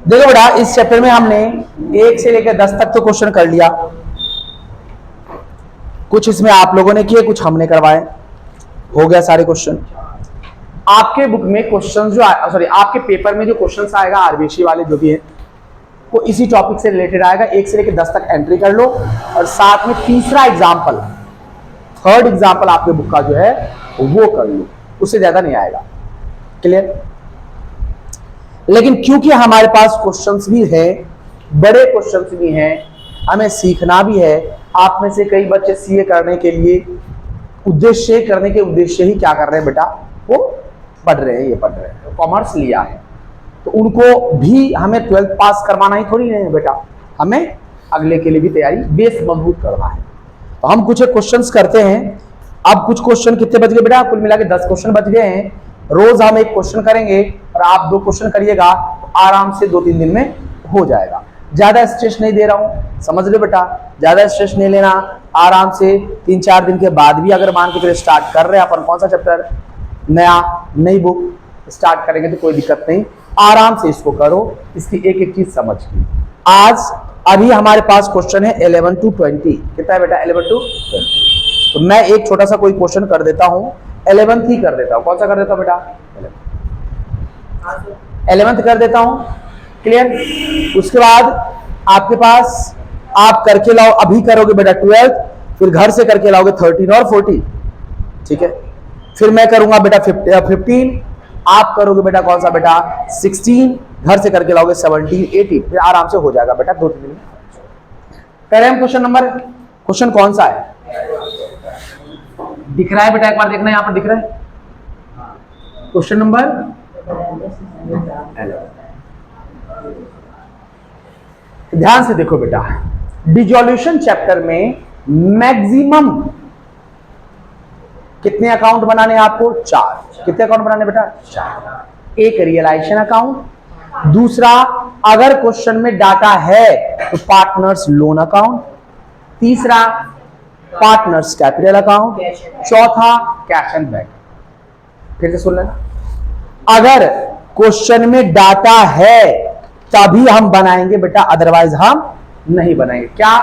देखो बेटा, इस चैप्टर में हमने 1 से लेकर 10 तक तो क्वेश्चन कर लिया। कुछ इसमें आप लोगों ने किए, कुछ हमने करवाए, हो गया सारे क्वेश्चन। आपके बुक में क्वेश्चन जो सॉरी आपके पेपर में जो क्वेश्चंस आएगा आरबीसी वाले जो भी है वो इसी टॉपिक से रिलेटेड आएगा। 1 से लेकर 10 तक एंट्री कर लो और साथ में तीसरा एग्जाम्पल, थर्ड एग्जाम्पल आपके बुक का जो है वो कर लो, उससे ज्यादा नहीं आएगा। क्लियर? लेकिन क्योंकि हमारे पास क्वेश्चंस भी है, बड़े क्वेश्चंस भी हैं, हमें सीखना भी है। आप में से कई बच्चे सीए करने के लिए उद्देश्य ही क्या कर रहे हैं बेटा, वो पढ़ रहे हैं, ये पढ़ रहे हैं, कॉमर्स लिया है, तो उनको भी हमें 12th पास करवाना ही थोड़ी नहीं है बेटा, हमें अगले के लिए भी तैयारी बेस मजबूत करना है। तो हम कुछ क्वेश्चंस करते हैं। अब कुछ क्वेश्चन कितने बच गए बेटा, कुल मिला के 10 क्वेश्चन बच गए हैं। रोज हम एक क्वेश्चन करेंगे और आप 2 क्वेश्चन करिएगा, तो आराम से 2-3 दिन में हो जाएगा। ज्यादा स्ट्रेस नहीं दे रहा हूं, समझ लो बेटा, ज्यादा स्ट्रेस नहीं लेना। आराम से 3-4 दिन के बाद भी अगर मान के चले स्टार्ट कर रहे हैं अपन कौन सा चैप्टर, नई बुक स्टार्ट करेंगे तो कोई दिक्कत नहीं, आराम से इसको करो, इसकी एक एक चीज समझ के। आज अभी हमारे पास क्वेश्चन है 11 to 20, कितना है बेटा, 11 to 20। तो मैं एक छोटा सा कोई क्वेश्चन कर देता हूं, 11th ही कर देता हूं। कौन सा कर देता हूं बेटा, 11th कर देता हूं। क्लियर? उसके बाद आपके पास आप करके लाओ, अभी करोगे बेटा 12th, फिर घर से करके लाओगे 13 और 14, ठीक है। फिर मैं करूंगा बेटा 15, आप करोगे बेटा कौन सा बेटा 16, घर से करके लाओगे 17, 18, फिर आराम से हो जाएगा बेटा 2-3 दिन में। करें हम क्वेश्चन कौन सा है, दिख रहा है बेटा, एक बार देखना, यहां पर दिख रहा है क्वेश्चन नंबर 11। ध्यान से देखो बेटा, डिसोल्यूशन चैप्टर में मैक्सिमम कितने अकाउंट बनाने हैं आपको, 4। कितने अकाउंट बनाने बेटा, 4। एक रियलाइजेशन अकाउंट, दूसरा अगर क्वेश्चन में डाटा है तो पार्टनर्स लोन अकाउंट, तीसरा पार्टनर्स कैपिटल अकाउंट, चौथा कैश एंड बैंक। फिर से सुन लेना, अगर क्वेश्चन में डाटा है तभी हम बनाएंगे बेटा, अदरवाइज हम नहीं बनाएंगे। क्या,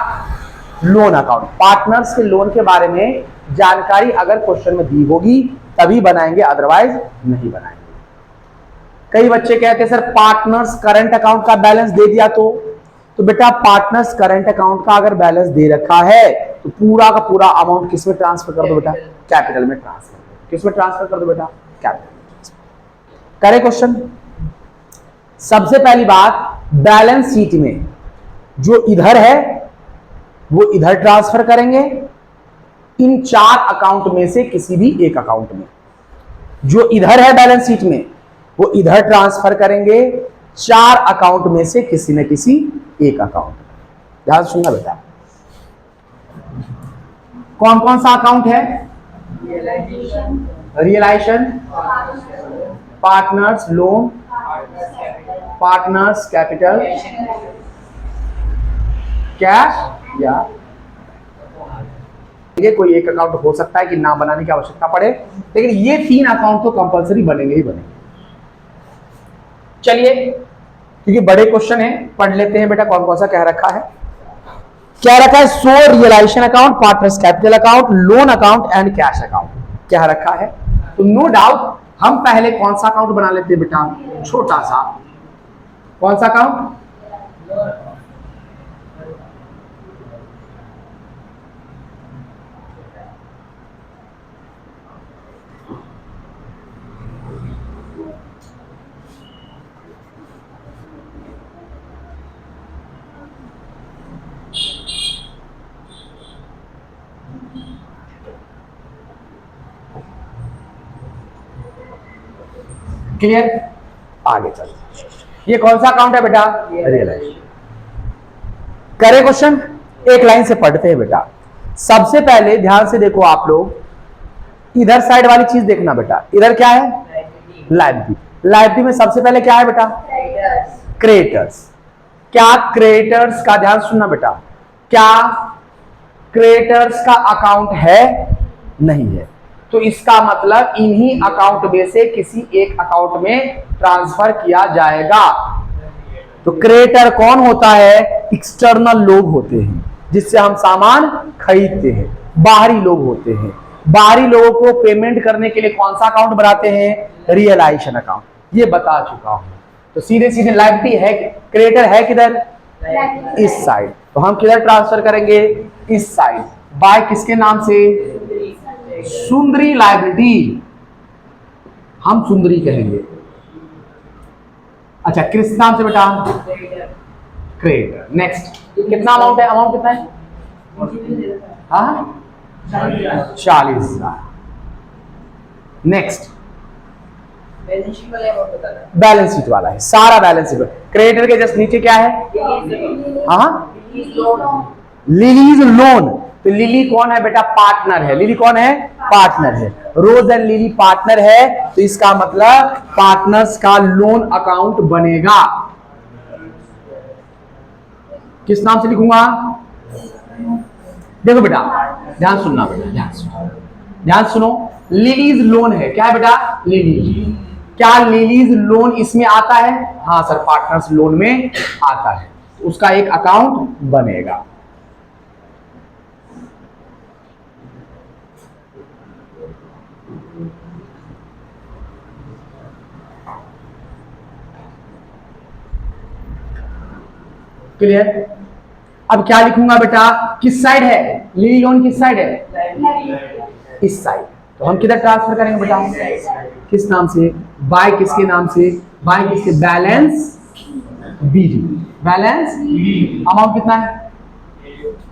लोन अकाउंट, पार्टनर्स के लोन के बारे में जानकारी अगर क्वेश्चन में दी होगी तभी बनाएंगे, अदरवाइज नहीं बनाएंगे। कई बच्चे कहते हैं सर पार्टनर्स करंट अकाउंट का बैलेंस दे दिया तो बेटा पार्टनर्स करंट अकाउंट का अगर बैलेंस दे रखा है तो पूरा का पूरा अमाउंट किस में ट्रांसफर कर दो बेटा, कैपिटल में ट्रांसफर। किस में ट्रांसफर कर दो बेटा, कैपिटल। करे क्वेश्चन। सबसे पहली बात, बैलेंस शीट में जो इधर है वो इधर ट्रांसफर करेंगे, इन 4 अकाउंट में से किसी भी एक अकाउंट में। जो इधर है बैलेंस शीट में वो इधर ट्रांसफर करेंगे, 4 अकाउंट में से किसी न किसी एक अकाउंट। ध्यान सुनना बेटा, कौन कौन सा अकाउंट है, realisation, partners loan, partners capital, cash या ये कोई एक अकाउंट हो सकता है कि ना बनाने की आवश्यकता पड़े, लेकिन ये 3 अकाउंट तो कंपलसरी बनेंगे ही बनेंगे। चलिए, क्योंकि बड़े क्वेश्चन है पढ़ लेते हैं बेटा कौन कौन सा कह रखा है। क्या रखा है, so realisation account, partners capital account, loan account and cash account क्या रखा है। तो नो डाउट हम पहले कौन सा अकाउंट बना लेते हैं बेटा, छोटा सा, कौन सा अकाउंट, क्लियर। आगे चलते, ये कौन सा अकाउंट है बेटा, रियलाइजेशन। करे क्वेश्चन, एक लाइन से पढ़ते हैं बेटा। सबसे पहले ध्यान से देखो आप लोग, इधर साइड वाली चीज देखना बेटा, इधर क्या है, लायबिलिटी। लायबिलिटी में सबसे पहले क्या है बेटा, क्रेडिटर्स। क्या क्रेडिटर्स का, ध्यान सुनना बेटा, क्या क्रेडिटर्स का अकाउंट है, नहीं है, तो इसका मतलब इन्हीं अकाउंट में से किसी एक अकाउंट में ट्रांसफर किया जाएगा। तो क्रेडिटर कौन होता है? एक्सटर्नल लोग होते हैं जिससे हम सामान खरीदते हैं, बाहरी लोग होते हैं। बाहरी लोगों को पेमेंट करने के लिए कौन सा अकाउंट बनाते हैं? Realisation account. ये बता चुका हूं। तो सीधे सीधे लायबिलिटी है, क्रेडिटर है किधर? इस साइड। तो हम किधर ट्रांसफर करेंगे? इस साइड। बाय किसके नाम से? सुंदरी लायबिलिटी, हम सुंदरी कहेंगे। अच्छा, किस नाम से बेटा? क्रेडिटर। नेक्स्ट, कितना अमाउंट है? अमाउंट कितना है? हाँ, 40,000। नेक्स्ट, बैलेंस शीट वाला है, सारा बैलेंस शीट। क्रेडिटर के जस्ट नीचे क्या है? हाँ, लिलीज लोन। तो लिली कौन है बेटा? पार्टनर है। लिली कौन है? पार्टनर है। रोज एंड लिली पार्टनर है, तो इसका मतलब पार्टनर्स का लोन अकाउंट बनेगा। किस नाम से लिखूंगा? देखो बेटा, ध्यान सुनना बेटा, ध्यान सुनो। लिलीज लोन है, क्या है बेटा? लिलीज। क्या लिलीज लोन इसमें आता है? हाँ सर, पार्टनर्स लोन में आता है। तो उसका एक अकाउंट बनेगा। क्लियर? अब क्या लिखूंगा बेटा? किस साइड है लिली लोन? किस साइड है? इस साइड। तो हम किधर ट्रांसफर करेंगे बेटा? किस नाम से? बाय किसके नाम से? बाय किसके? Balance BD. बैलेंस अमाउंट कितना है?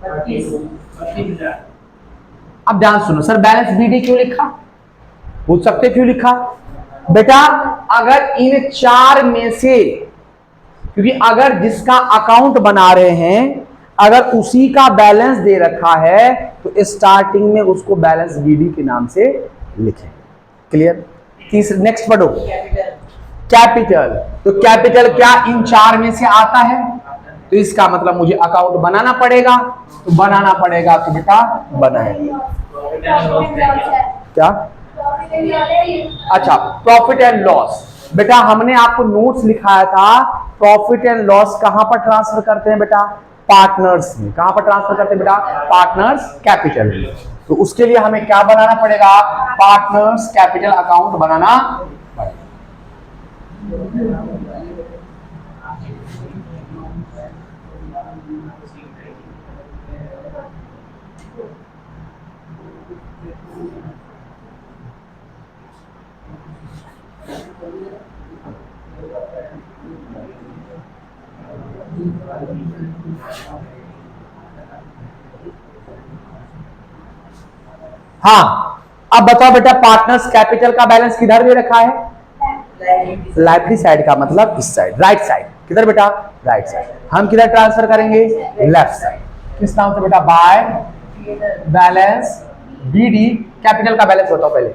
32,000। अब ध्यान सुनो सर, बैलेंस बीडी क्यों लिखा? पूछ सकते क्यों लिखा बेटा? अगर इन चार में से, क्योंकि अगर जिसका अकाउंट बना रहे हैं अगर उसी का बैलेंस दे रखा है तो स्टार्टिंग में उसको बैलेंस बीडी के नाम से लिखें। क्लियर? तीसरा, नेक्स्ट पढ़ो। कैपिटल। तो कैपिटल क्या इन चार में से आता है? तो इसका मतलब मुझे अकाउंट बनाना पड़ेगा। तो बनाना पड़ेगा तो बेटा बनाएंगे। क्या? अच्छा, प्रॉफिट एंड लॉस। बेटा हमने आपको नोट्स लिखाया था, प्रॉफिट एंड लॉस कहां पर ट्रांसफर करते हैं बेटा? पार्टनर्स में। कहां पर ट्रांसफर करते हैं बेटा? पार्टनर्स कैपिटल में। तो उसके लिए हमें क्या बनाना पड़ेगा? पार्टनर्स कैपिटल अकाउंट बनाना पड़ेगा। हाँ, अब बताओ बेटा, पार्टनर्स कैपिटल का बैलेंस किधर दे रखा है? लाइबिलिटी साइड का मतलब इस साइड, राइट साइड। किधर बेटा? Right side. हम किधर ट्रांसफर करेंगे? Left side. किस नाम से बेटा? By balance BD. कैपिटल का बैलेंस बताओ पहले।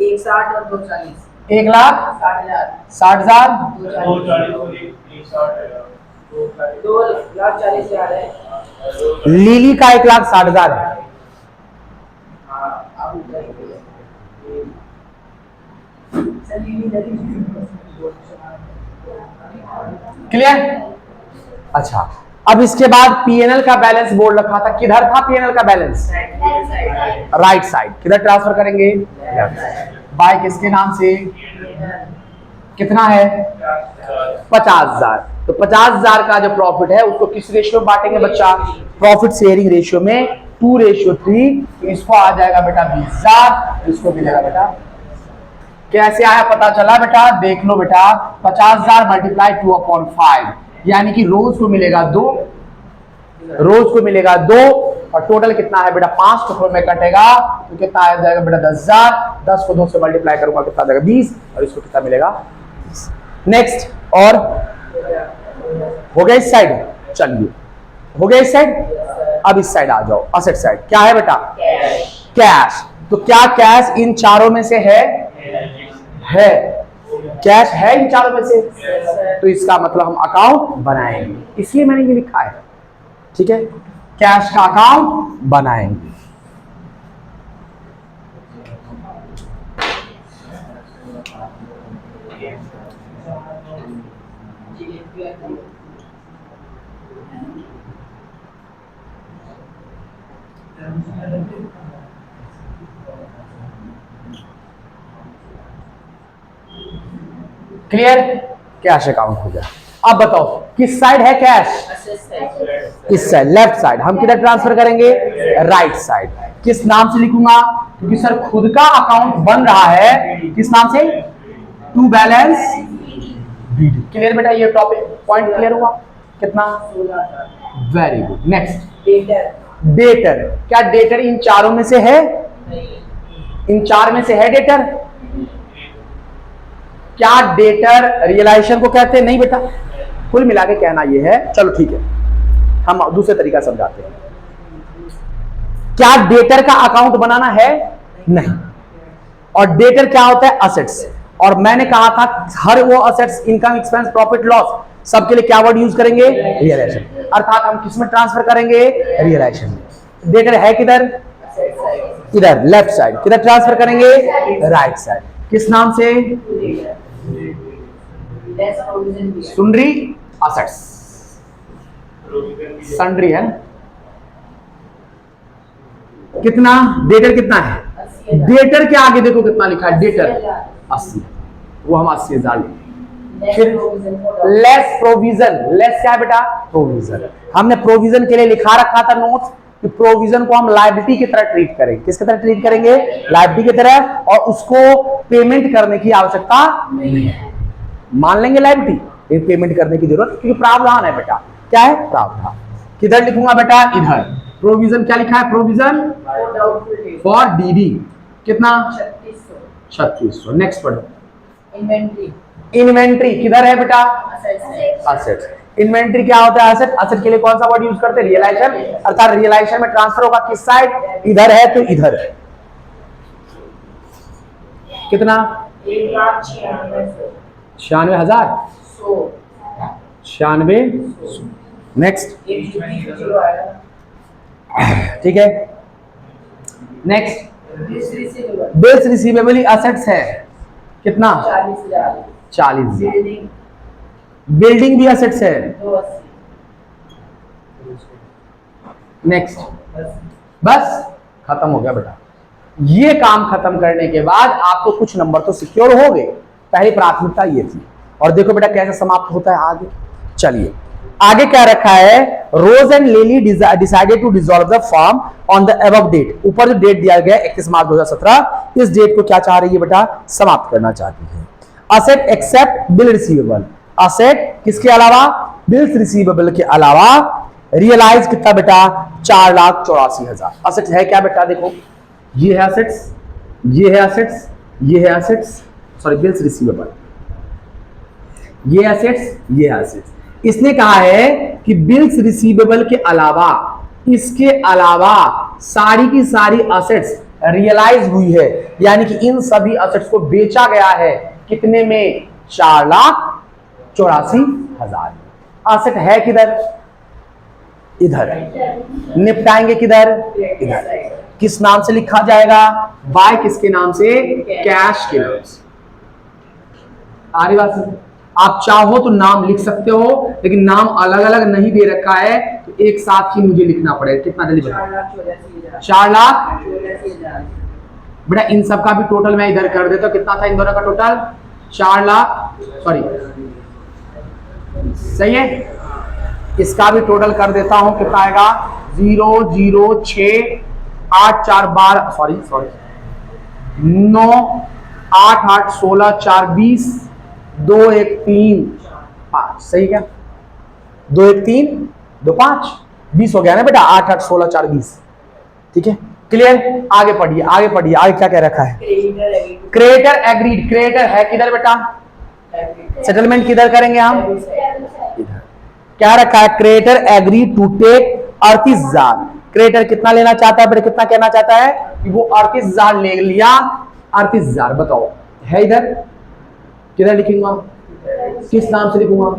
1,60 और 240। 1,60,000 2,40,000 है। लिली का 1,60,000 है। क्लियर? अच्छा, अब इसके बाद पीएनएल का बैलेंस बोल रखा था, किधर था पीएनएल का बैलेंस? Right side. किधर ट्रांसफर करेंगे? बाय किसके नाम से? कितना है? 50,000। तो 50,000 का जो प्रॉफिट है उसको किस रेशियो में बांटेंगे बच्चा? प्रॉफिट शेयरिंग रेशियो में 2:3। तो इसको आ जाएगा बेटा 20,000, इसको मिलेगा बेटा। कैसे आया पता चला बेटा? देख लो बेटा, 50,000 मल्टीप्लाई 2/5, यानी कि रोज को मिलेगा 2, रोज को मिलेगा 2, और टोटल कितना है बेटा? 5 टुकड़ों में कटेगा तो कितना आ जाएगा बेटा? 10,000। 10 को 2 से मल्टीप्लाई करूंगा कितना आ जाएगा? 20, और इसको कितना मिलेगा? 20। नेक्स्ट, और हो गया इस साइड? चलिए, हो गया इस साइड। अब इस साइड आ जाओ, असेट साइड। क्या है बेटा? कैश। तो क्या कैश इन चारों में से है? है। कैश है इन चारों में से, तो इसका मतलब हम अकाउंट बनाएंगे, इसलिए मैंने ये लिखा है। ठीक है, कैश का अकाउंट बनाएंगे। क्लियर? कैश अकाउंट हो गया। अब बताओ किस साइड है कैश? assets है। इस साइड, लेफ्ट साइड। हम किधर ट्रांसफर करेंगे? Right side. किस नाम से लिखूंगा? क्योंकि सर खुद का अकाउंट बन रहा है, किस नाम से? To balance BD. क्लियर बेटा? ये टॉपिक पॉइंट क्लियर हुआ? कितना? 16,000। Very good. Next, debtor. Debtor. क्या डेटर इन चारों में से है? नहीं। इन चार में से है डेटर? क्या डेटर रियलाइजेशन को कहते हैं? नहीं बेटा। कुल मिला के कहना ये है, चलो ठीक है, हम दूसरे तरीका समझाते हैं। क्या डेटर का अकाउंट बनाना है? नहीं। और डेटर क्या होता है? असेट्स। और मैंने कहा था हर वो assets, income, expense, profit, loss, सबके लिए क्या वर्ड यूज करेंगे? रियलाइजेशन। अर्थात हम किस में ट्रांसफर करेंगे? रियलाइजेशन में। डेटर है किधर? इधर लेफ्ट साइड। किधर ट्रांसफर करेंगे? Right side. किस नाम से? लेस प्रोविजन भी है। सुंड्री असेट्स। सन्ड्री है। कितना? डेटर कितना है? 80,000। डेटर के आगे देखो कितना लिखा है? डेटर 80। वो हम 80,000 लेस फिर provision for less provision. Less क्या है बेटा? प्रोविजन। हमने प्रोविजन के लिए लिखा रखा था नोट्स कि प्रोविजन को हम लायबिलिटी की तरह ट्रीट करेंगे। किसकी तरह ट्रीट करेंगे? लायबिलिटी की तरह। और उसको पेमेंट करने की आवश्यकता नहीं है। मान लेंगे लायबिलिटी, पेमेंट करने की जरूरत, क्योंकि प्रावधान है बेटा। क्या है? प्रावधान। किधर लिखूंगा बेटा? इधर। प्रोविजन क्या लिखा है? Provision doubtful debt. For DD. कितना? 3600। 3600। नेक्स्ट पढ़ो। इन्वेंट्री। इन्वेंट्री किधर है बेटा? असेट्स। असेट। इन्वेंट्री क्या होता है? असेट। असेट के लिए कौन सा वर्ड यूज करते हैं? रियलाइजेशन। अर्थात रियलाइजेशन में ट्रांसफर होगा किस साइड? इधर है तो इधर। कितना? 1,96,000। 96,000। 100। 96। नेक्स्ट। एक जीरो आएगा। ठीक है। Next, bills receivable. Bills receivable assets है। कितना? 40,000। 40,000। बिल्डिंग बिल्डिंग भी असेट्स है। 280। नेक्स्ट। बस खत्म हो गया बेटा। ये काम खत्म करने के बाद आपको कुछ नंबर तो सिक्योर हो गए। पहली प्राथमिकता ये थी। और देखो बेटा कैसे समाप्त होता है आगे। चलिए आगे क्या रखा है? Rose and Lily decided to dissolve the firm on the above date. ऊपर जो डेट दिया गया 31 मार्च 2017, इस डेट को क्या चाह रही है बेटा? समाप्त करना चाहती है। Asset except bill receivable. Asset किसके अलावा? बिल्स रिसीवेबल के अलावा। रियलाइज कितना बेटा? 4,84,000। असेट्स है क्या बेटा? देखो ये है असेट्स, ये है असेट्स, ये है असेट्स, सॉरी बिल्स रिसीवेबल, ये असेट्स, ये असेट्स। इसने कहा है कि बिल्स रिसीवेबल के अलावा, इसके अलावा सारी की सारी असेट्स रियलाइज हुई है, यानी कि इन सभी असेट्स को बेचा गया है। कितने में? 4,84,000। असेट है किधर? इधर। निपटाएंगे किधर? इधर। किस नाम से लिखा जाएगा? बाय किसके नाम से? कैश के नाम से। आ रही बात? आप चाहो तो नाम लिख सकते हो, लेकिन नाम अलग अलग नहीं दे रखा है, तो एक साथ ही मुझे लिखना पड़ेगा। कितना जल्दी बताओ? 4,84,000। बेटा इन सब का भी टोटल मैं इधर कर देता हूं। कितना था इन दोनों का टोटल? 4 लाख, सॉरी सही है। इसका भी टोटल कर देता हूं। कितना आएगा? 006,8,4,12, सॉरी 9, 8, 8, 16, 4, 20, 2, 1, 3, 5। सही क्या? 2, 1, 3, 2, 5, 20 हो गया ना बेटा? 8, 8, 16, 4, 20। ठीक है, क्लियर? आगे पढ़िए, आगे पढ़िए। आगे क्या कह रखा है? Creditor agreed. क्रेडिटर है किधर बेटा? सेटलमेंट किधर करेंगे हम? इधर। क्या रखा है? Creditor agreed to take 38,000। Creditor कितना लेना चाहता है बेटा? कितना कहना चाहता है कि वो 38,000 ले लिया। 38,000 बताओ है इधर? किधर लिखूंगा? किस नाम से लिखूंगा?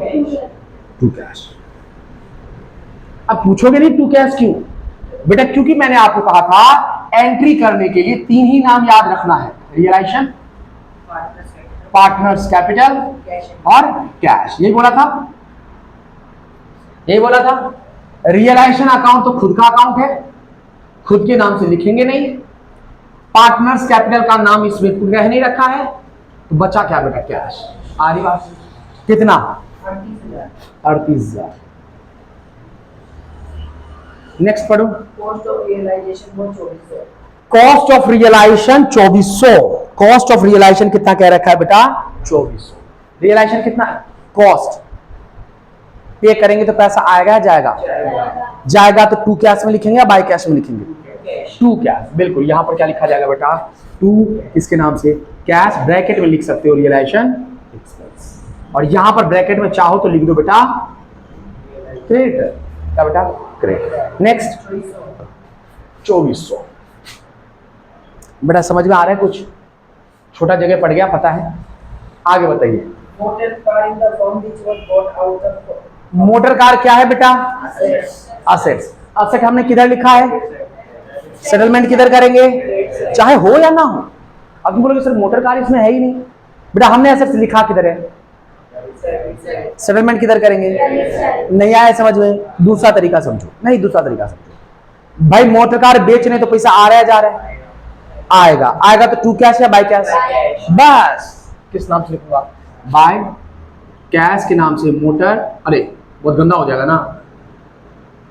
To cash. अब पूछोगे नहीं टू कैश क्यों बेटा? क्योंकि मैंने आपको कहा था एंट्री करने के लिए 3 ही नाम याद रखना है। रियलाइजेशन, पार्टनर्स कैपिटल और कैश। यही बोला था। यही बोला था। रियलाइजेशन अकाउंट तो खुद का अकाउंट है, खुद के नाम से लिखेंगे नहीं। पार्टनर्स कैपिटल का नाम इसमें रह नहीं रखा है, तो बचा क्या बेटा? कैश। आ रही बात? कितना? 38,000। नेक्स्ट पढ़ो। कॉस्ट ऑफ रियलाइजेशन वो 2400। Cost of realisation 2400। Cost of realisation कितना कह रखा है बेटा? 2400। रियलाइजेशन कितना? कॉस्ट पे करेंगे तो पैसा आएगा या जाएगा? जाएगा तो टू कैश में लिखेंगे या बाय कैश में लिखेंगे? To cash. बिल्कुल, यहां पर क्या लिखा जाएगा बेटा? टू इसके नाम से कैश, ब्रैकेट में लिख सकते हो रियलाइजेशन एक्सपेंस, और यहां पर ब्रैकेट में चाहो तो लिख दो बेटा क्रेडिट। क्या बेटा? क्रेडिट। नेक्स्ट 2400। बेटा समझ में आ रहा है कुछ? छोटा जगह पड़ गया, पता है। आगे बताइए। Motor car in the form which was bought out of. Motor car क्या है बेटा? असेट्स। असेट हमने किधर लिखा है? सेटलमेंट किधर करेंगे? चाहे हो या ना हो। अब तुम बोलोगे सर मोटर कार इसमें है ही नहीं। बेटा हमने असेट्स लिखा किधर है? सेटलमेंट किधर करेंगे? नहीं आया समझ में? दूसरा तरीका समझो। नहीं, दूसरा तरीका समझो। भाई मोटर कार बेचने तो पैसा आ रहा है जा रहा है? आएगा। आएगा तो टू कैश या बाय कैश? बस किस नाम से लिखूंगा? बाय कैश के नाम से मोटर। अरे बहुत गंदा हो जाएगा ना।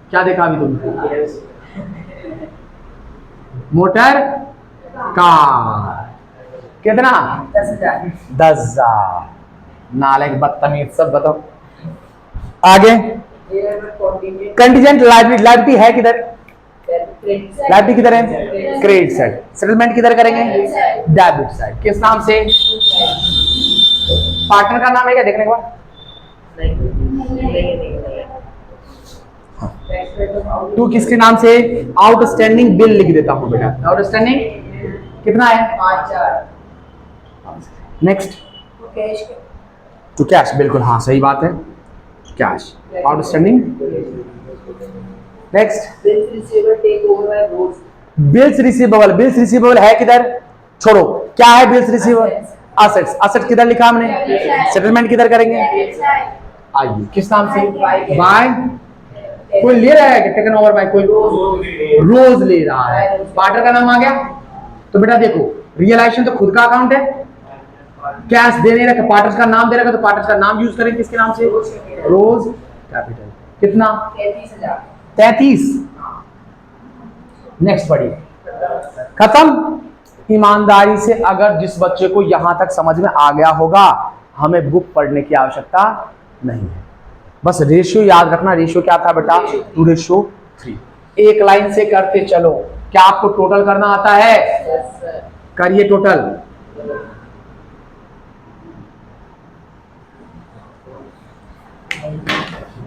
क्या देखा अभी तुमने? Motor car. कितना? 10,000। 10,000। नालायक बदतमीज सब बताओ। आगे कंटीजेंट लायबिलिटी। लायबिलिटी है किधर? लायबिलिटी किधर है? Credit side. सेटलमेंट किधर करेंगे? Debit side. किस नाम से? पार्टनर का नाम है क्या देखने के बाद? तू किसके नाम से? आउटस्टैंडिंग बिल लिख देता हूं बेटा। आउटस्टैंडिंग कितना है? 5,000। Next to cash. बिल्कुल हाँ सही बात है, cash. Outstanding. Next bills receivable take over by Rose. Bills receivable. Bills receivable है किधर? छोड़ो, क्या है बिल्स रिसीवेबल? असेट्स। असेट्स किधर लिखा हमने? सेटलमेंट किधर करेंगे? आइए किस नाम से? बाय। कोई ले रहा है कि टेकन ओवर बाय? कोई रोज ले रहा है। पार्टनर का नाम आ गया। तो बेटा देखो रियलाइजेशन तो खुद का अकाउंट है, कैश दे नहीं रखा, पार्टनर का नाम दे रखा, तो पार्टनर का नाम यूज करेंगे किसके नाम से? रोज कैपिटल। कितना? 33,000। 33। नेक्स्ट पढ़िए। खत्म। ईमानदारी से अगर जिस बच्चे को यहां तक समझ में आ गया होगा, हमें बुक पढ़ने की आवश्यकता नहीं है। बस रेशियो याद रखना। रेशियो क्या था बेटा? 2:3। एक लाइन से करते चलो। क्या आपको टोटल करना आता है? Yes sir. करिए टोटल।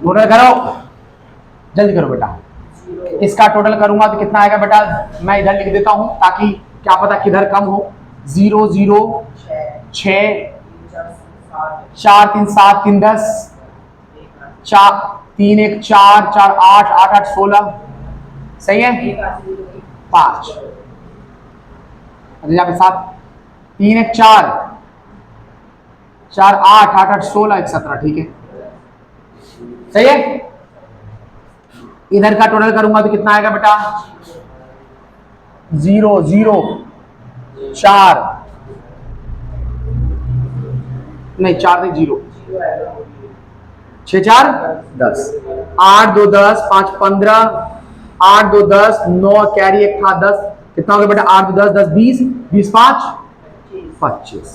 टोटल करो, जल्दी करो बेटा। इसका टोटल करूंगा तो कितना आएगा बेटा? मैं इधर लिख देता हूं ताकि क्या पता किधर कम हो। 0 0 6 4 3 7 3 10 4 3 1 4 4 8 8 8 16। सही है? 5 यहाँ पे 7 3 1 4 4 8 8 8 16 1 17। ठीक है, सही है। इधर का टोटल करूंगा तो कितना आएगा बेटा? 0 0 4 नहीं 4 नहीं 0 6 4 10 8 2 10 5 15 8 2 10 9 कैरी एक था 10। कितना हो गया बेटा? 8 2 10 10 20 20 5 25।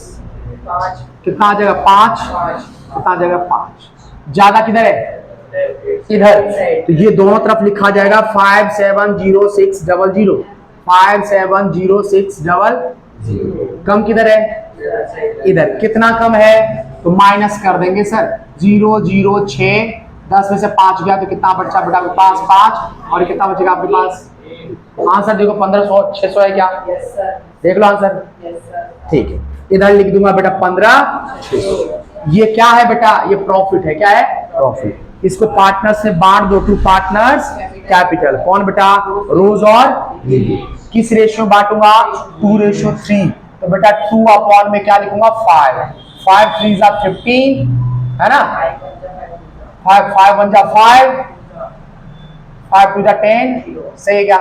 कितना आ जाएगा? 5। कितना आ जाएगा? 5। ज्यादा किधर है? इधर। तो ये दोनों तरफ लिखा जाएगा 5706000। 5706000। कम किधर है? इधर। कितना कम है? तो माइनस कर देंगे सर। 0 0 6 10 में से 5 गया तो कितना बचा बेटा आपके पास? 5। और कितना बचेगा आपके पास? आंसर देखो 1500 600 है क्या? Yes sir. देख लो आंसर। Yes sir. ठीक है, इधर लिख दूंगा बेटा 15,600। ये क्या है बेटा? ये प्रॉफिट है। क्या है? प्रॉफिट। इसको पार्टनर से बांट दो। To partners capital. कौन बेटा? रोज और लीली। किस रेशियो बांटूंगा? 2:3। तो बेटा 2 अपॉन में क्या लिखूंगा? 5 5 3 15 है ना? 5 5 1 जा 5, 5 2 जा 10, सही है क्या?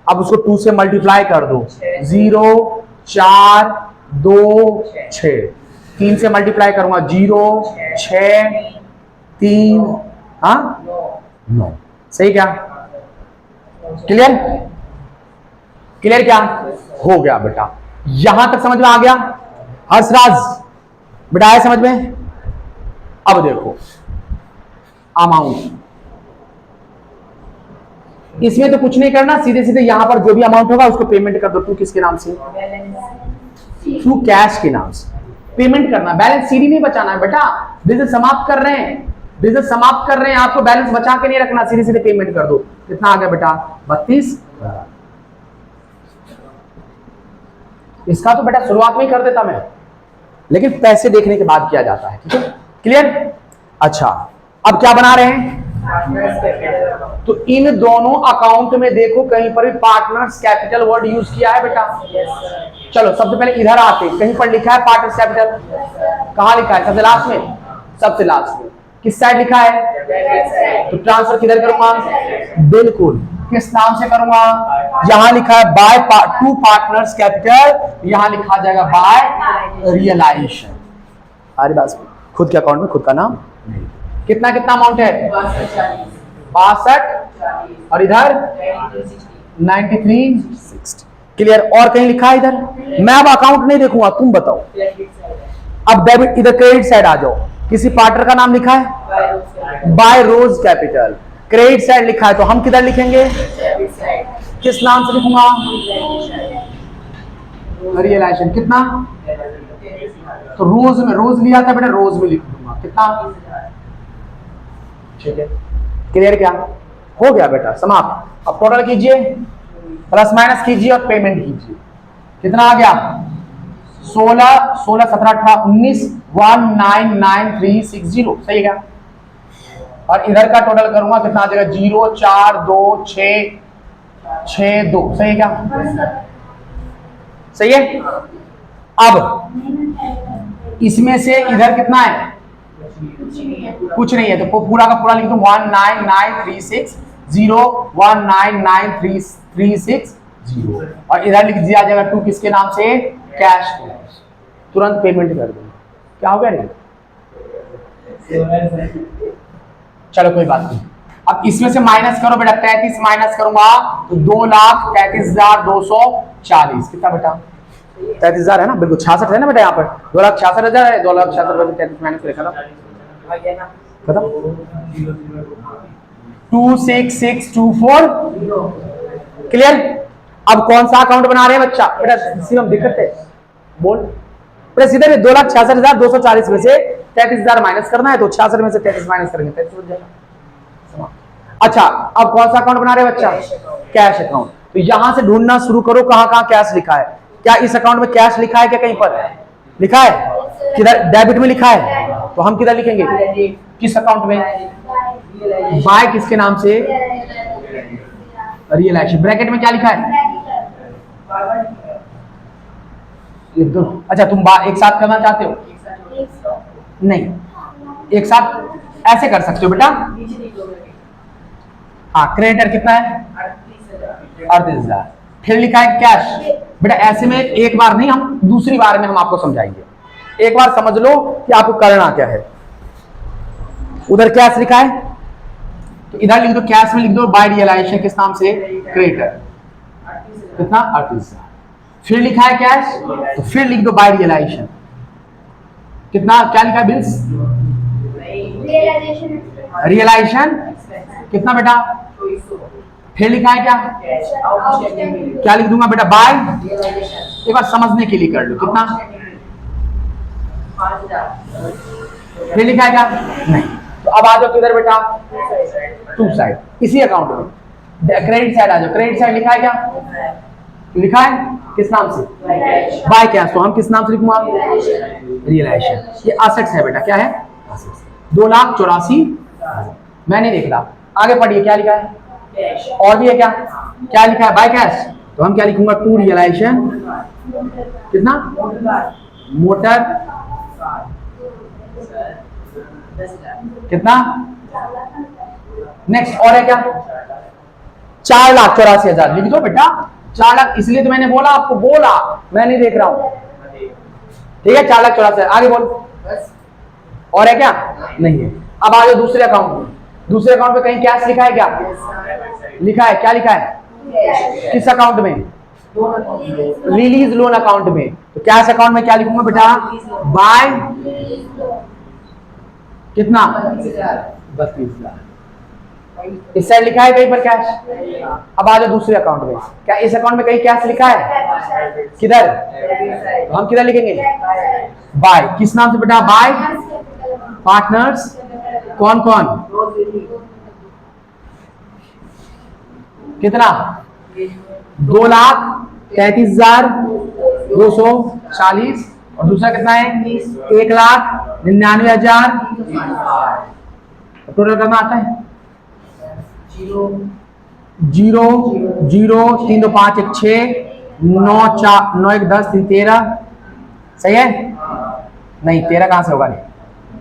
अब उसको 2 से मल्टीप्लाई कर दो, 0 4 2 6, 3 से मल्टीप्लाई करूंगा 0 6 3 हाँ 9, सही क्या? क्लियर? क्लियर क्या हो गया बेटा? यहां तक समझ में आ गया? हर्षराज बेटा आया समझ में? अब देखो अमाउंट, इसमें तो कुछ नहीं करना, सीधे सीधे यहां पर जो भी अमाउंट होगा उसको पेमेंट कर दो। टू किसके नाम से? टू कैश के नाम से पेमेंट करना। बैलेंस सीधी नहीं बचाना है बेटा, बिजनेस समाप्त कर रहे हैं, बिजनेस समाप्त कर रहे हैं, आपको बैलेंस बचा के नहीं रखना, सीधे सीधे पेमेंट कर दो। कितना आ गया बेटा? 32। इसका तो बेटा शुरुआत में ही कर देता मैं, लेकिन पैसे देखने के बाद किया जाता है। ठीक है, क्लियर? अच्छा अब क्या बना रहे हैं? तो इन दोनों अकाउंट में देखो कहीं पर भी पार्टनर्स कैपिटल वर्ड यूज किया है बेटा? चलो सबसे पहले इधर आते, कहीं पर लिखा है पार्टनर्स कैपिटल? कहां लिखा है? सबसे लास्ट में, सबसे लास्ट में। किस साइड लिखा है? तो ट्रांसफर किधर करूंगा? बिल्कुल, किस नाम से करूंगा? यहां लिखा है बाय टू पार्टनर्स कैपिटल, यहां लिखा जाएगा बाय रियलाइजेशन। हमारी बात खुद के अकाउंट में खुद का नाम नहीं। कितना कितना अमाउंट है? 62 और इधर 93 60। क्लियर? और कहीं लिखा है इधर? मैं अब अकाउंट नहीं देखूंगा, तुम बताओ। अब डेबिट, इधर क्रेडिट साइड आ जाओ। किसी पार्टनर का नाम लिखा है? बाय रोज कैपिटल। क्रेडिट साइड लिखा है तो हम किधर लिखेंगे? किस नाम से लिखूंगा? रियलाइजेशन। कितना? तो रोज में, रोज लिया था बेटा, रोज में लिख दूंगा। कितना? ठीक है, क्लियर? क्या हो गया बेटा? समाप्त। अब टोटल कीजिए, प्लस माइनस कीजिए और पेमेंट कीजिए। कितना आ गया? 16 16 17 18 19 199,360। सही है क्या? और इधर का टोटल करूंगा, कितना आ जाएगा? 0 4 2 6 6 2। सही है क्या? सही है। अब इसमें से इधर कितना है? कुछ नहीं है, तो पूरा का पूरा लिख दो 199,360 199,360 और इधर लिख दिया जाएगा 2 किसके नाम से? कैश। तुरंत पेमेंट कर दो। क्या हो गया? नहीं चलो कोई बात नहीं। अब इसमें से माइनस करो बेटा, 33 माइनस करूंगा तो 2,33,240। कितना बेटा? 33,000 है ना? बिल्कुल 66 है ना बेटा, यहाँ पर 2,66,000 है। 2,66,000 33 माइनस करेगा खत्म। 26624। क्लियर? अब कौन सा अकाउंट बना रहे हैं बच्चा? बेटा सिर्फ दिक्कत है, बोल बेटा सीधे 2,66,240 में से 33,000 माइनस करना है, तो 66 में से 33 माइनस करेंगे 33 हो जाएगा। अच्छा अब कौन सा अकाउंट बना रहे हैं बच्चा? Cash account. तो यहां से ढूंढना शुरू करो कहां कहां कैश लिखा है। क्या इस अकाउंट में कैश लिखा है? क्या कहीं पर लिखा है? किधर? डेबिट में लिखा है, तो हम किधर लिखेंगे? किस अकाउंट में? बाय किसके नाम से? रियलाइजेशन। ब्रैकेट में क्या लिखा है? लिख दो। अच्छा तुम एक साथ करना चाहते हो? नहीं, एक साथ ऐसे कर सकते हो बेटा। हाँ, क्रेडिटर कितना है? 38,000। फिर लिखा है कैश। बेटा ऐसे में एक बार नहीं, हम दूसरी बार में हम आपको समझाएंगे। एक बार समझ लो कि आपको करना क्या है। उधर कैश लिखा है तो इधर लिख दो, कैश में लिख दो बाय रियलाइजेशन किस नाम से? क्रेडिटर। कितना? 38,000। फिर लिखा है कैश तो फिर लिख दो बाय रियलाइजेशन। कितना? क्या लिखा है? Bills realisation. कितना बेटा? फिर लिखा है क्या? क्या लिख दूंगा बेटा? बाय। एक बार समझने के लिए कर लो। कितना? फिर लिखा है क्या? नहीं। तो अब आ जाओ किधर बेटा? टू साइड, इसी अकाउंट में क्रेडिट साइड आ जाओ। क्रेडिट साइड लिखा है क्या? लिखा है किस नाम से? By cash. तो हम किस नाम से लिखूंगा? रियलाइजेशन। ये असेट्स है बेटा। क्या है? 2,84,000। मैं नहीं देख रहा, आगे पढ़िए क्या लिखा है। और भी है क्या? क्या लिखा है? By cash. तो हम क्या लिखूंगा? To realisation. कितना? मोटर 10,00,000 कितना? नेक्स्ट और है क्या? 4,84,000 लिख दो बेटा। 4 लाख, इसलिए तो मैंने बोला आपको, बोला मैं नहीं देख रहा हूं। ठीक है, 4,84,000। आगे बोल। बस और है क्या? नहीं है। अब आ जाओ दूसरे अकाउंट में। दूसरे अकाउंट में कहीं कैश लिखा है क्या? लिखा है। क्या लिखा है? किस अकाउंट में? दोनों रिलीज लोन अकाउंट में। तो कैश अकाउंट में क्या लिखूंगा बेटा? बाय कितना? 32,000। इस साइड लिखा है कहीं पर कैश? अब आ जाओ दूसरे अकाउंट में। क्या इस अकाउंट में कहीं कैश लिखा है? किधर? तो हम किधर लिखेंगे? बाय। किस नाम से बेटा? Bye partners. कौन कौन? कितना? 2,33,240। और दूसरा कितना है? 1,99,000। टोटल करना आता है? 0 0 3 2 5 1 6 9 4 9 1 10 3 13। सही है? नहीं, 13 कहां से होगा?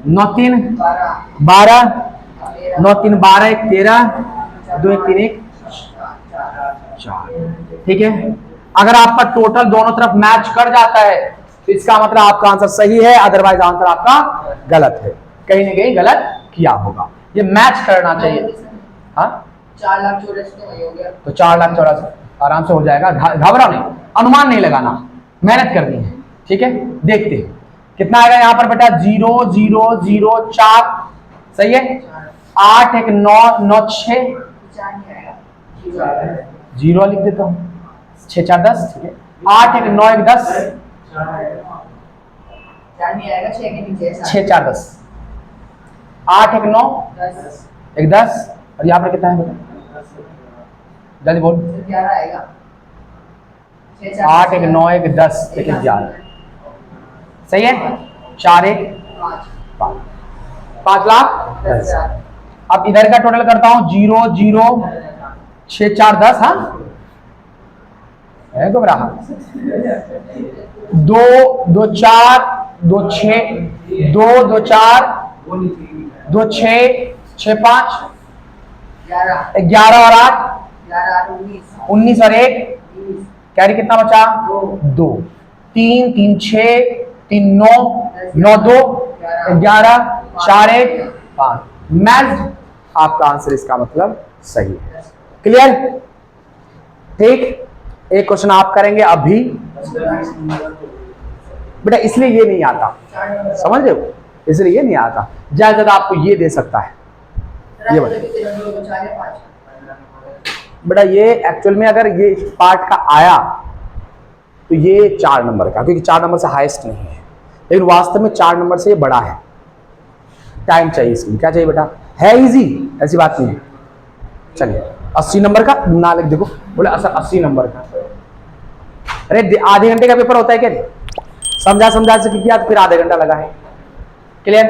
9 3 12 9 3 12 1 13 2 1 3 1 4। ठीक है, अगर आपका टोटल दोनों तरफ मैच कर जाता है तो इसका मतलब आपका आंसर सही है, अदरवाइज आंसर आपका गलत है। कहीं ना कहीं गलत किया होगा। ये मैच करना चाहिए। हाँ, 4,84,000 तो वही हो गया। तो 4,84,000 आराम से हो जाएगा। घबराओ नहीं, अनुमान नहीं लगाना, मेहनत करनी है। ठीक है, देखते हैं कितना आएगा यहाँ पर बेटा। 0 0 0 4। सही है? 8 1 9 9 6 4 नहीं आएगा। 0 लिख देता हूँ। 6 4 10। ठीक है, 8 1 9 1 10 4 नहीं आएगा, 6 के नीचे है 6 4 10। 8 1 9 10 1 10। और यहाँ पर कितना है बेटा? जल्दी बोल। 11 आएगा। 8 1 9 1 10 1 11। सही है? 4 1 5 5 लाख 10। अब इधर का टोटल करता हूं। 0 0 6 4 10। हाँ है घबराहा। 2 2 4 2 6 2 2 4 2 6 6 5 11 और 8 19 और 1 कैरी कितना बचा? 2 3 3 6 3 9 9 2 11 4 1 5। मैच आपका आंसर इसका मतलब सही है। क्लियर? ठीक, एक क्वेश्चन आप करेंगे अभी बेटा, इसलिए ये नहीं आता, समझ रहे हो? इसलिए ये नहीं आता। ज्यादा ज्यादा आपको ये दे सकता है। ये बेटा ये एक्चुअल में अगर ये पार्ट का आया तो ये 4 नंबर का, क्योंकि 4 नंबर से हाईएस्ट नहीं है, लेकिन वास्तव में 4 नंबर से ये बड़ा है। टाइम चाहिए इसके लिए। क्या चाहिए बेटा? है इजी, ऐसी बात नहीं है। चलिए 80 नंबर का ना लिख, देखो बोले 80 नंबर का। अरे आधे घंटे का पेपर होता है क्या? समझा समझा से किया तो फिर आधे घंटा लगा है। क्लियर?